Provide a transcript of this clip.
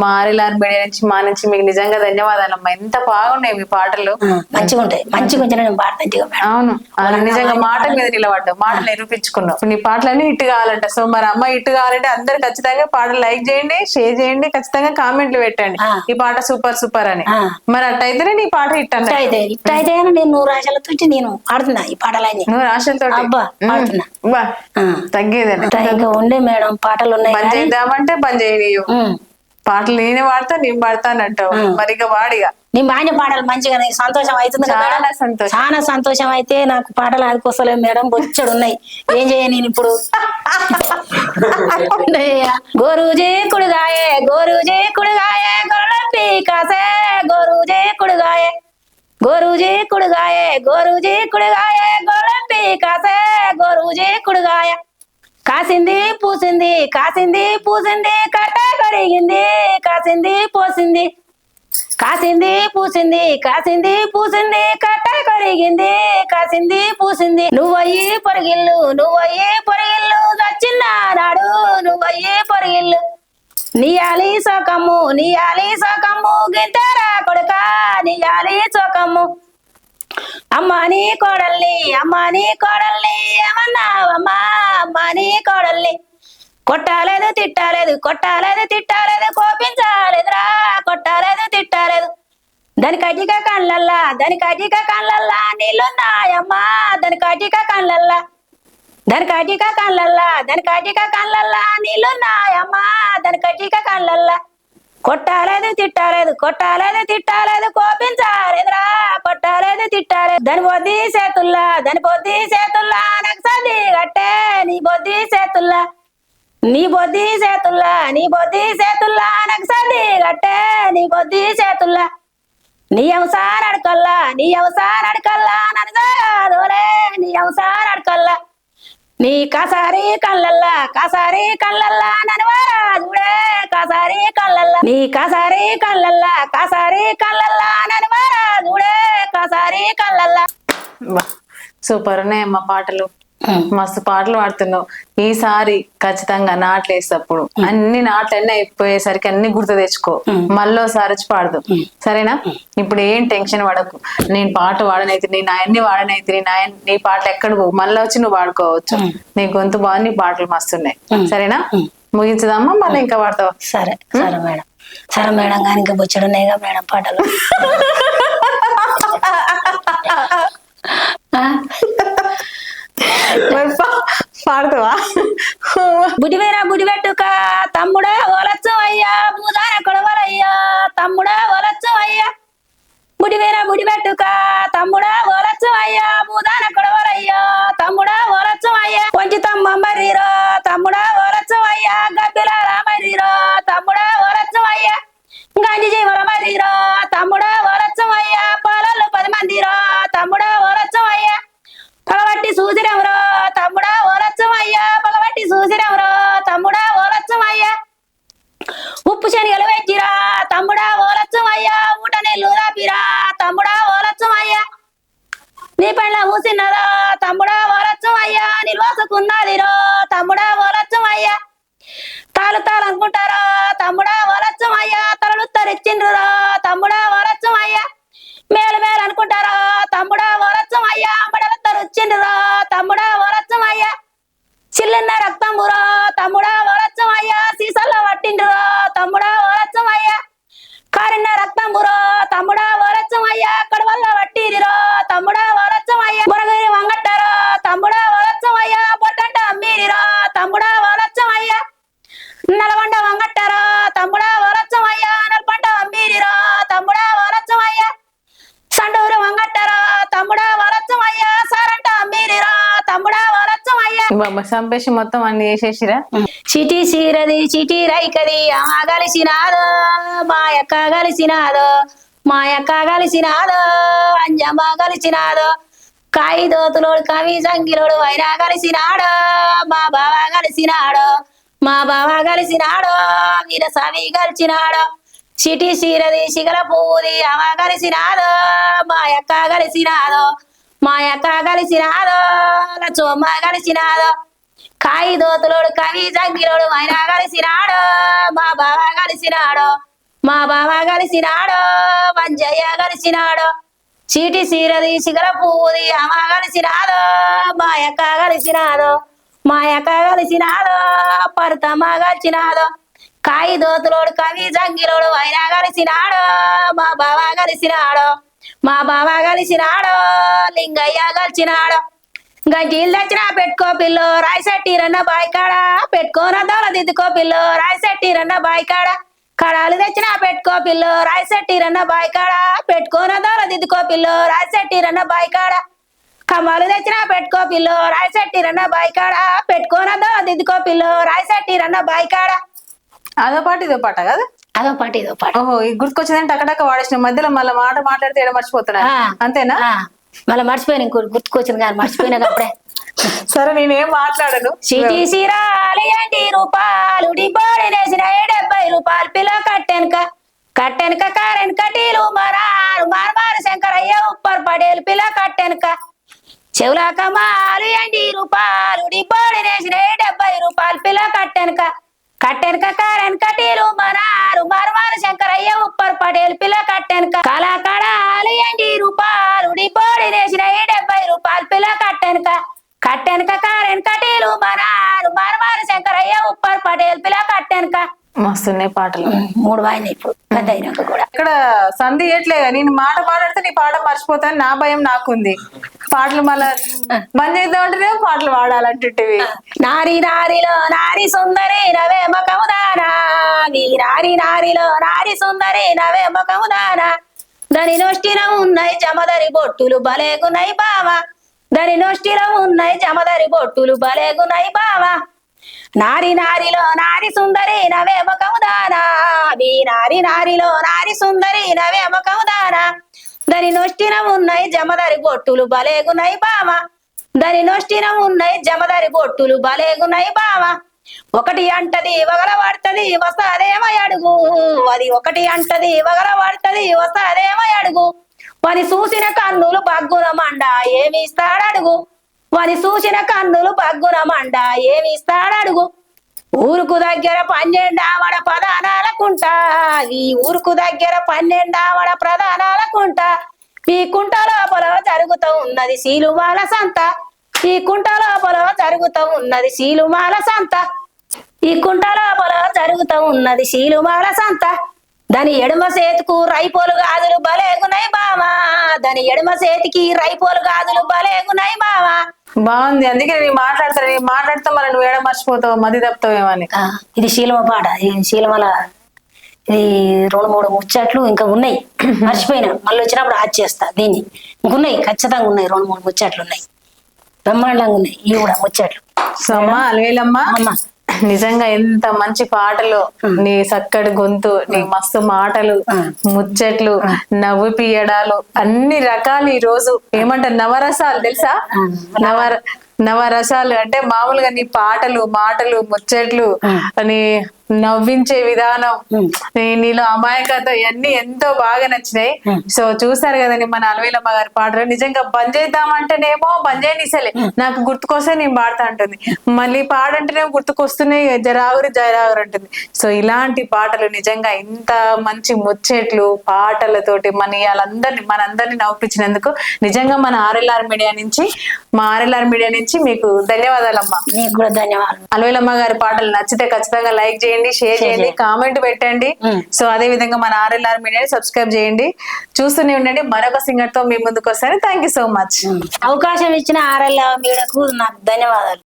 మారిలార్ media నుంచి మా నుంచి మీకు నిజంగా ధన్యవాదాలమ్మా. ఎంత బాగున్నాయి మీ పాటలు, మంచిగా ఉంటాయి. మంచిగా నేను పాడతాను. అవును, నిజంగా మాట మీద నిలబడ్డావు, మాట నిరూపించుకున్నావు. నీ పాటలన్నీ హిట్ కావాలంట. సో మరి అమ్మ హిట్ కావాలంటే అందరు ఖచ్చితంగా పాటలు లైక్ చేయండి, షేర్ చేయండి, ఖచ్చితంగా కామెంట్లు పెట్టండి ఈ పాట సూపర్ సూపర్ అని. మరి అట్టయితేనే నీ పాట హిట్ అన్న. హిట్ అయితే నేను 100 ఆశలతో నేను పాడుతున్నా ఈ పాటలన్నీ. 100 ఆశలతో పాడుతున్నా. తగ్గేదండి. ఇంకా ఉండే మేడం పాటలు ఉన్నాయి. బంద్ చేద్దామంటే బంద్ చేయవు. పాటలు నేనే పాడతా, నేను పాడతానంటావు. మరి ఇక వాడిగా నీ బాగా పాటలు మంచిగా సంతోషం అవుతుంది. చాలా సంతోషం, చాలా సంతోషం. అయితే నాకు పాటలు ఆదుకోసలేవు మేడం, బొచ్చడు ఉన్నాయి. ఏం చేయ నేను ఇప్పుడు? గోరుజీ కుడుగాయే గోరుజీ కుడుగాయే గొర్రెపి కాసే గోరుజీ కుడుగాయే గోరుజీ కుడుగాయే గోరుజీ కుడుగాయే గొర్రెపి కాసే గోరుజీ కుడుగాయ. కాసింది పూసింది కాసింది పూసింది కట్ట కరిగింది కాసింది పోసింది కాసింది పూసింది కాసింది పూసింది కట్ట కరిగింది కాసింది పూసింది. నువ్వయ్యి పొరిగిల్లు నువ్వయ్యి పొరిగిల్లు దచ్చిన్న నాడు నువ్వయ్యి పొరిగిల్లు నీయాలి సోకమ్ము నీయాలి సోకమ్ము గింతరా కొడుక నీయాలి సోకమ్ము. అమ్మాని కోడల్ని అమ్మాని కోడల్ని ఏమన్నావమ్మా అమ్మాని కోడల్ని కొట్టాలేదు తిట్టాలేదు కొట్టాలేదు తిట్టాలేదు కోపించాలేదురా కొట్టాలేదు తిట్టాలేదు. దాని కటిక కళ్ళల్లా దాని కటిక కళ్ళల్లా నీళ్ళున్నాయమ్మా దాని కటిక కళ్ళల్లా దాని కటిక కళ్ళల్లా దాని కటిక కళ్ళల్లా నీళ్ళున్నాయమ్మా దాని కటిక కళ్ళల్లా. కొట్టాలేదు తిట్టాలేదు కొట్టాలేదు తిట్టాలేదు కోపించాలేదురా కొట్టాలేదు తిట్టాలేదు. దాని బొద్ది చేతుల్లా దాని బొద్ది చేతుల్లా నాకు సది గట్టే నీ బొద్ది చేతుల్లా నీ బొద్ది చేతుల్లా నీ బొద్ది చేతుల్లా నాకు సది గట్టే నీ బొద్ది చేతుల్లా. నీ అవసార అడకల్లా నీ అవసార అడకల్లా నన్ను సాగదోలే నీ అవసార అడకల్లా. నీ కాసారి కళ్ళల్లా కాసారి కళ్ళల్లా నన్ను వారాజుడే కాసారి కళ్ళల్లా నీ కాసారి కళ్ళల్లా కాసారి కళ్ళల్లా నన్ను వారాజుడే కాసారి కళ్ళల్లా. సూపర్ ఉన్నాయమ్మా పాటలు, మస్తు పాటలు పాడుతున్నావు. ఈసారి ఖచ్చితంగా నాట్లు వేసేటప్పుడు అన్ని నాట్లన్నీ అయిపోయేసరికి అన్ని గుర్తు తెచ్చుకో, మళ్ళోసారి వచ్చి పాడదు, సరేనా? ఇప్పుడు ఏం టెన్షన్ పడకు. నేను పాట వాడనైతే నీ నాయన్ని వాడనైతే నీ పాటలు ఎక్కడ పోవు, మళ్ళీ వచ్చి నువ్వు వాడుకోవచ్చు. నీ గొంతు బాగా, నీ పాటలు మస్తున్నాయి, సరేనా? ముగించదమ్మా, మళ్ళీ ఇంకా పాడతావా? సరే సరే మేడం, సరే మేడం. కానీ ఇంకా బొచ్చడున్నాయిగా మేడం పాటలు. పాడతావా? బుడివేరా బుడిపెట్టుక తమ్ముడా ఓలచ్చు అయ్యా భూదాన కొడవలయ్యా తమ్ముడా ఓలచ్చు అయ్యా. బుడివేరా బుడిపెట్టుక తమ్ముడా ఓలచ్చు అయ్యా భూదాన కొడవలయ్యా తమ్ముడా ఓలచ్చు అయ్యా. కొంచెం తమ్మ మర్రిరో తమ్ముడా ఓలచ్చు అయ్యా గబ్బిల రామర్రిరో తమ్ముడా ఓలచ్చు అయ్యా. గంజి జీవుల మర్రిరో తమ్ముడా ఓలచ్చు అయ్యా. పొలలు 10 మందిరో తమ్ముడా ఓలచ్చు అయ్యా. పగబట్టి చూసిరెవరో తమ్ముడా ఓలచ్చం అయ్యా పగబట్టి చూసిరెవరో తమ్ముడా ఓలచ్చం అయ్యా. ఉప్పు శనిగలు వెచ్చిరా తమ్ముడా ఓలచ్చం అయ్యా ఊట నీళ్ళు రాపిరా తమ్ముడా ఓలచ్చం అయ్యా. నీ పళ్ళ ఊసిన్నదో తమ్ముడా ఓలచ్చం అయ్యా నిల్వాసుకున్నదిరో తమ్ముడా ఓలచ్చం అయ్యా. తాలు అనుకుంటారో తమ్ముడా ఓలచ్చం అయ్యా తలలు తరిచ్చిండ్రో తమ్ముడా ఓలచ్చం అయ్యా. మేలు మేలు అనుకుంటారో తమ్ముడా ఓలచ్చం అయ్యా మడలత్తరు వచ్చిండ్రో తమ్ముడా ఓలచ్చం అయ్యా. చిల్లన్న రక్తంబురో తమ్ముడా ఓలచ్చం అయ్యా సీసల్లో పట్టిండ్రో తమ్ముడా ఓలచ్చం అయ్యా. కారిన్న రక్తంబురో తమ్ముడా ఓలచ్చం అయ్యా కడవల్ల పట్టిరిరో తమ్ముడా ఓలచ్చం అయ్యా. బొరగిరి వంగట్టారో తమ్ముడా ఓలచ్చం అయ్యా పొట్టంట అమ్మీరిరో తమ్ముడా ఓలచ్చం అయ్యా. నలగొండ వంగట్టారో తమ్ముడా ఓలచ్చం అయ్యా నల్పంట అమ్మీరిరో తమ్ముడా ఓలచ్చం అయ్యా. సండూరు వంగట్టారో తమ్ముడా ఓలచ్చం అయ్యా సారంట అమ్మీరిరో తమ్ముడా ఓలచ్చం అయ్యా. సంపేసి మొత్తం అన్ని చేసేసిరా. చిటి సీరది చిటి రైకది అమ్మ కలిసినాదో మా యక్క కలిసినాదో మా యక్క కలిసినాదో అంజమ్మ కలిసినాదో. కాయి దోతులోడు కవి సంగిలోడు అయినా కలిసినాడో మా బావ కలిసినాడో మా బావ కలిసినాడో వీర సవి కలిసినాడో. చిటి సీరది సిగల పూది అమ్మ కలిసినాదో మా యక్క కలిసినాదో మా యక్క కలిసినాదో లచ్చమ్మ కలిసినాదో. కాయి దోతులోడు కవి జంగిలోడు అయినా కలిసినాడు మా బావ కలిసినాడు మా బావ కలిసినాడు మంజయ్య కలిసినాడు చీటి సీరది సిగర పువ్వుది అమ్మ కలిసినాడు మా యక్క కలిసినాడు మా యక్క కలిసినాడు పరుతమ్మ కలిసినాడు కాయి దోతులోడు కవి జంగిలోడు అయినా కలిసినాడు మా బావ కలిసినాడు మా బావ కలిసినాడు లింగయ్య కలిసినాడు గంటీలు తెచ్చినా పెట్టుకో పిల్లు రాయిసెట్టి రన్న బాయికాడ పెట్టుకోన దోల దిద్దుకో పిల్లు రాయిసెట్టి రన్న బాయికాడ కడాలు తెచ్చినా పెట్టుకో పిల్లు రాయిసెట్టి రన్న బాయికాడ పెట్టుకోన దోల దిద్దుకో పిల్లు రాయిసెట్టి రన్న బాయికాడ కమ్మాలు తెచ్చినా పెట్టుకో పిల్లు రాయిసెట్టి రన్న బాయికాడ పెట్టుకోన దోల దిద్దుకో పిల్లు రాయిసెట్టి రన్న బాయికాడ అదో పాట ఇదో పాట కదా అదో పాట ఇదో పాట ఓహో ఈ గుర్తుకొచ్చిందంటే టకటక వాడేసిన మధ్యలో మళ్ళీ మాట మాట్లాడితే ఏడ మర్చిపోతున్నా అంతేనా మళ్ళీ మర్చిపోయాను ఇంకోటి గుర్తుకొచ్చింది కానీ మర్చిపోయినా అప్పుడే సరే నేనేం మాట్లాడను సిటీ సిరాలి ఏంటి రూపాయలు డిబ్బోడేసిన 70 రూపాయలు పిల్ల కట్టెనక కారెన్ కటీలు మరారు మార్మారు శంకరయ్య ఉప్పర్ పడేలు పిల్ల కట్టెనక చెవుల కమాలు ఏంటి రూపాయలు డిబ్బోడేసిన 70 రూపాయలు పిల్ల కట్టెనక కారెన్ కటీలు మరారు మార్మారు శంకరయ్య ఉప్పర్ పడేలు పిల్ల కట్టెనక కళాకడాలు ఏంటి రూపాయలు డిబ్బోడేసిన 70 రూపాయలు పిల్ల కట్టెనక కారెన్ కటీలు మరారు మార్మారు శంకరయ్య ఉప్పర్ పటేల్ పిల్ల కట్టెనక మస్తున్నాయి పాటలు 3 వాయినాయి ఇప్పుడు పెద్ద అయినాక కూడా ఇక్కడ సంధి ఏట్లే నేను మాట మాట్లాడితే నీ పాట మర్చిపోతాను నా భయం నాకుంది పాటలు మళ్ళా బంద్ చేద్దామంటేనే పాటలు పాడాలంటుంటివి నారి నారిలో నారి సుందరి నవే మకముదానా నీ నారిలో నారి సుందరి నవే మకముదానా దాని నొష్టిన ఉన్నాయి జమదరి బొట్టులు బలేగున్నాయి బావా దాని నొష్టిలో ఉన్నాయి జమదరి బొట్టులు బలేగున్నాయి బావా నారిలో నారి సుందరి నవే మకముదానా నీ నారిలో నారి సుందరి నవే మకముదానా దాని నొష్టిన ఉన్నాయి జమదరి బొట్టులు బలేగున్నాయి బావా దాని నొష్టిన ఉన్నాయి జమదరి బొట్టులు బలేగున్నాయి బావా ఒకటి అంటది వగల పడుతుంది వస్తాదేమో అడుగు అది ఒకటి అంటది వగల పడుతుంది వస్తాదేమో అడుగు వాని చూసిన కన్నులు బగ్గున మండ ఏమి ఇస్తాడడుగు వాని చూసిన కన్నులు బగ్గున మండ ఏమి ఇస్తాడడుగు ఊరుకు దగ్గర 12 ఆవడ ప్రధానాలకుంట ఈ ఊరుకు దగ్గర 12 ఆవడ ప్రధానాలకుంట ఈ కుంట లోపల జరుగుతూ ఉన్నది శీలుమాల సంత ఈ కుంట లోపల జరుగుతూ ఉన్నది శీలుమాల సంత ఈ కుంట లోపల జరుగుతూ ఉన్నది శీలుమాల సంత దాని ఎడమ చేతికు రైపోలు గాజులు బలేగున్నాయి బావా దాని ఎడమ చేతికి రైపోలు గాజులు బలేగున్నాయి బావా బాగుంది అందుకే నేను మాట్లాడితే మళ్ళీ నువ్వు ఏడ మర్చిపోతావు మది తప్పుతావేమని ఇది శీలమ పాట ఈ శీలమల ఇది 2-3 ముచ్చట్లు ఇంకా ఉన్నాయి మర్చిపోయినా మళ్ళీ వచ్చినప్పుడు ఆచ్ చేస్తా దీన్ని ఇంకున్నాయి ఖచ్చితంగా ఉన్నాయి 2-3 ముచ్చట్లు ఉన్నాయి బ్రహ్మాండంగా ఉన్నాయి ఇవి కూడా ముచ్చట్లు సో అమ్మా అలవేలమ్మ నిజంగా ఎంత మంచి పాటలు నీ చక్కటి గొంతు నీ మస్తు మాటలు ముచ్చట్లు నవ్వు పియడాలు అన్ని రకాలు ఈ రోజు ఏమంటారు నవరసాలు తెలుసా నవరసాలు అంటే మామూలుగా నీ పాటలు మాటలు ముచ్చట్లు నీ నవ్వించే విధానం నీలో అమాయకత ఇవన్నీ ఎంతో బాగా నచ్చినాయి సో చూసారు కదండి మన అలవేలమ్మ గారి పాటలు నిజంగా బంద్ చేద్దామంటేనేమో బంద్ చేయనిసలే నాకు గుర్తుకొస్తే నేను పాడుతా ఉంటుంది మళ్ళీ పాడంటేనేమో గుర్తుకొస్తున్నాయి జరాగురి అంటుంది సో ఇలాంటి పాటలు నిజంగా ఇంత మంచి ముచ్చట్లు పాటలతోటి మనందరినీ నవ్వించినందుకు నిజంగా మన ఆర్ఎల్ఆర్ మీడియా నుంచి మీకు ధన్యవాదాలమ్మా. నీకు కూడా ధన్యవాదాలు. అలవేలమ్మ గారి పాటలు నచ్చితే ఖచ్చితంగా లైక్ చేయండి, షేర్ చేయండి, కామెంట్ పెట్టండి. సో అదే విధంగా మన ఆర్ఎల్ఆర్ మీడియాని సబ్స్క్రైబ్ చేయండి. చూస్తూనే ఉండండి. మరొక సింగర్ తో మీ ముందుకు వస్తాను. Thank you so much. అవకాశం ఇచ్చిన ఆర్ఎల్ఆర్ మీడియాకు నాకు ధన్యవాదాలు.